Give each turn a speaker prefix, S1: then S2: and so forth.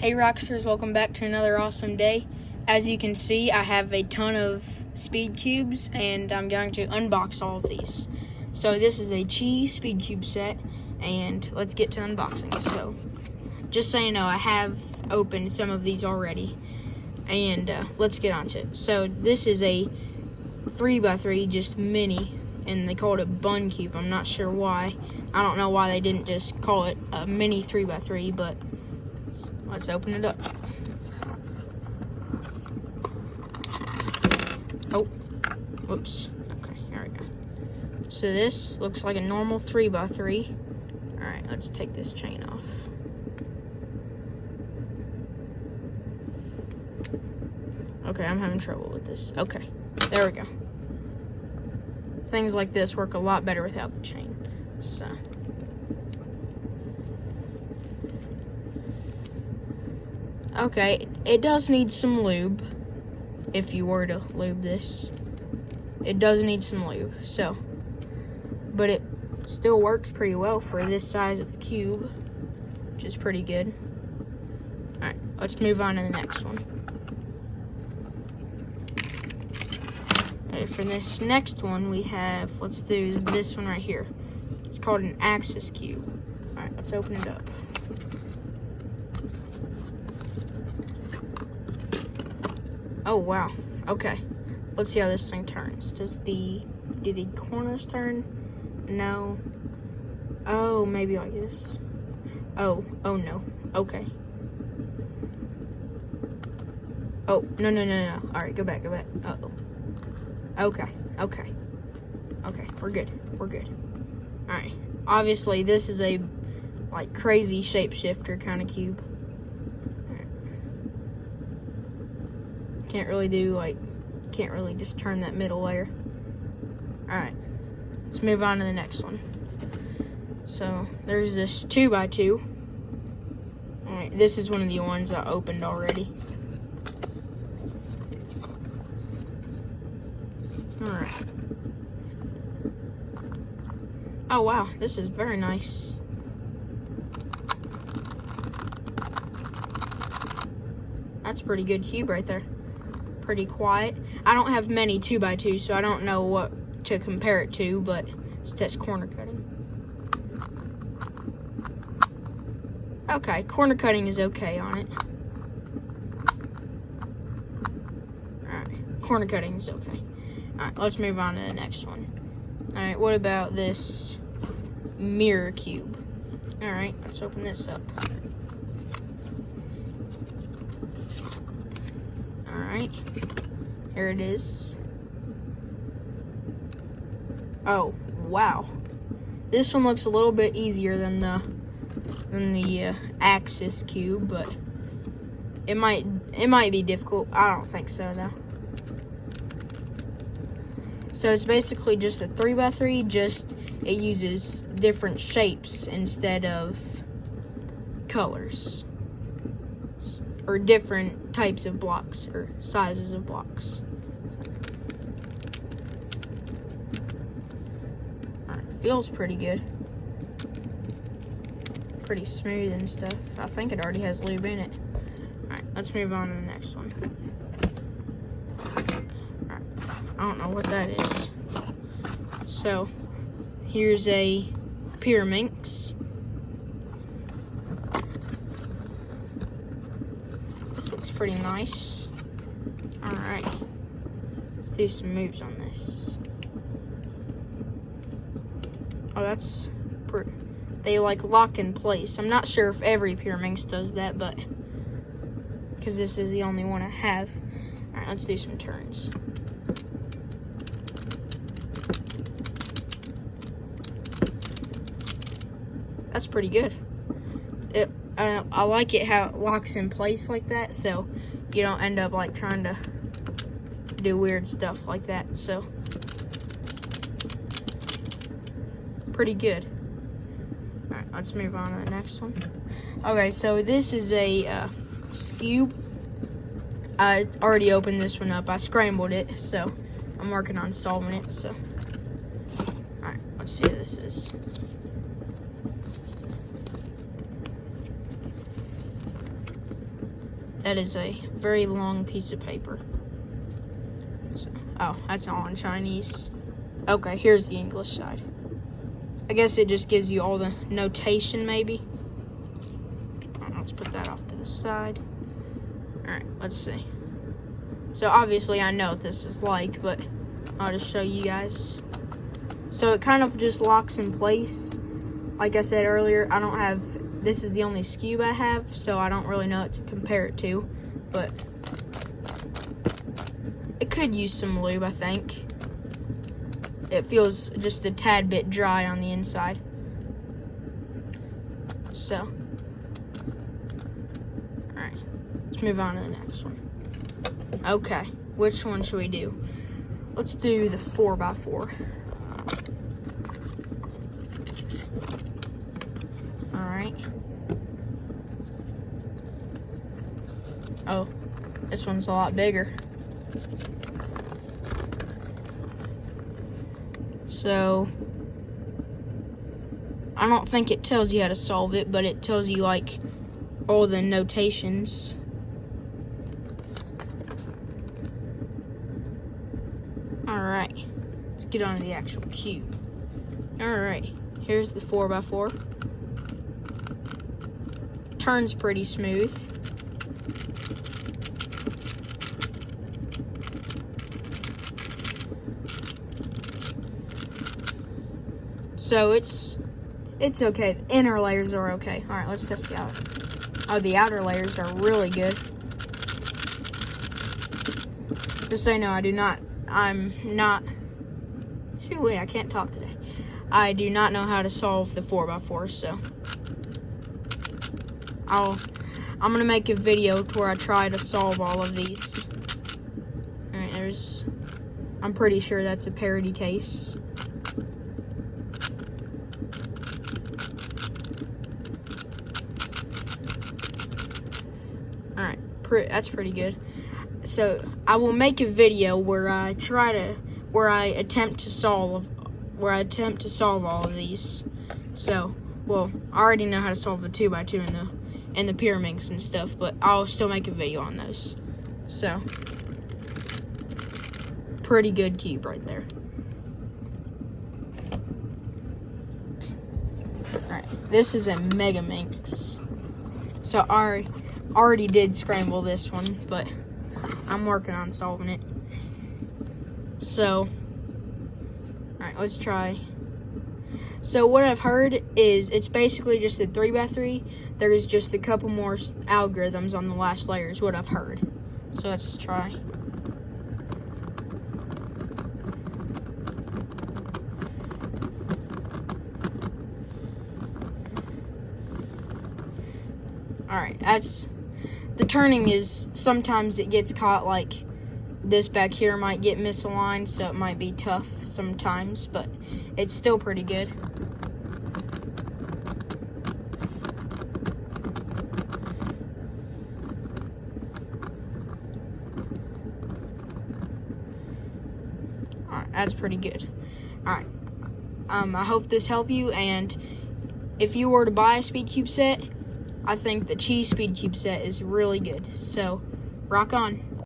S1: Hey Rockstars, welcome back to another awesome day. As you can see, I have a ton of speed cubes and I'm going to unbox all of these. So this is a QiYi speed cube set and let's get to unboxing. So just so you know, I have opened some of these already and let's get on to it. So this is a 3x3, just mini, and they called it bun cube. I'm not sure why. I don't know why they didn't just call it a mini 3x3, but let's open it up. Oh, whoops. Okay, here we go. So this looks like a normal 3x3. All right, let's take this chain off. Okay, I'm having trouble with this. Okay, there we go. Things like this work a lot better without the chain. So okay, it does need some lube. If you were to lube this, it does need some lube. So, but it still works pretty well for this size of cube, which is pretty good. All right, let's move on to the next one. For this next one, we have, let's do this one right here. It's called an axis cube. All right, let's open it up. Oh, wow. Okay. Let's see how this thing turns. Do the corners turn? No. Oh, maybe like this. Oh no. Okay. Oh, no. All right, go back. Uh-oh. Okay, we're good. All right, obviously this is a like crazy shapeshifter kind of cube. All right. Can't really just turn that middle layer. All right, let's move on to the next one. So there's this 2x2. All right, this is one of the ones I opened already. Alright. Oh wow, this is very nice. That's a pretty good cube right there. Pretty quiet. I don't have many 2x2s, so I don't know what to compare it to, but it's this corner cutting. Okay, corner cutting is okay on it. Alright, corner cutting is okay. Alright, let's move on to the next one. Alright, what about this mirror cube? Alright, let's open this up. Alright, here it is. Oh, wow. This one looks a little bit easier than the axis cube, but it might be difficult. I don't think so though. So it's basically just a 3x3, just it uses different shapes instead of colors. Or different types of blocks, or sizes of blocks. Alright, feels pretty good. Pretty smooth and stuff. I think it already has lube in it. Alright, let's move on to the next one. I don't know what that is. So, here's a Pyraminx. This looks pretty nice. Alright. Let's do some moves on this. Oh, that's pretty. They like lock in place. I'm not sure if every Pyraminx does that, but because this is the only one I have. Alright, let's do some turns. That's pretty good. I like it how it locks in place like that, so you don't end up like trying to do weird stuff like that. So pretty good. All right, let's move on to the next one. Okay, so this is a cube. I already opened this one up. I scrambled it, so I'm working on solving it. So, all right, let's see what this is. That is a very long piece of paper. So, oh, that's all in Chinese. Okay, here's the English side. I guess it just gives you all the notation, maybe. Let's put that off to the side. Alright, let's see. So obviously I know what this is like, but I'll just show you guys. So it kind of just locks in place. Like I said earlier, I don't have, this is the only SKU I have, so I don't really know what to compare it to, but it could use some lube, I think. It feels just a tad bit dry on the inside. So, alright, let's move on to the next one. Okay, which one should we do? Let's do the 4x4. Alright. Oh, this one's a lot bigger. So, I don't think it tells you how to solve it, but it tells you like all the notations. Alright, let's get on to the actual cube. Alright, here's the 4x4. Turns pretty smooth. So it's okay. The inner layers are okay. Alright, let's test the outer. Oh, the outer layers are really good. Just so you know, I'm not, wait, I can't talk today. I do not know how to solve the 4x4, so I'm gonna make a video to where I try to solve all of these. Alright, I'm pretty sure that's a parody case. Alright, that's pretty good. So I will make a video where I attempt to solve all of these. So, well, I already know how to solve the 2x2 and the pyramids and stuff, but I'll still make a video on those. So, pretty good cube right there. Alright, this is a Mega Minx. So I already did scramble this one, but I'm working on solving it. So, alright, let's try. So what I've heard is it's basically just a 3x3. There's just a couple more algorithms on the last layer is what I've heard. So let's try. Alright, the turning is, sometimes it gets caught, like this back here might get misaligned, so it might be tough sometimes, but it's still pretty good. Alright, that's pretty good. Alright, I hope this helped you, and if you were to buy a Speed Cube set, I think the QiYi Speed Cube set is really good. So, rock on.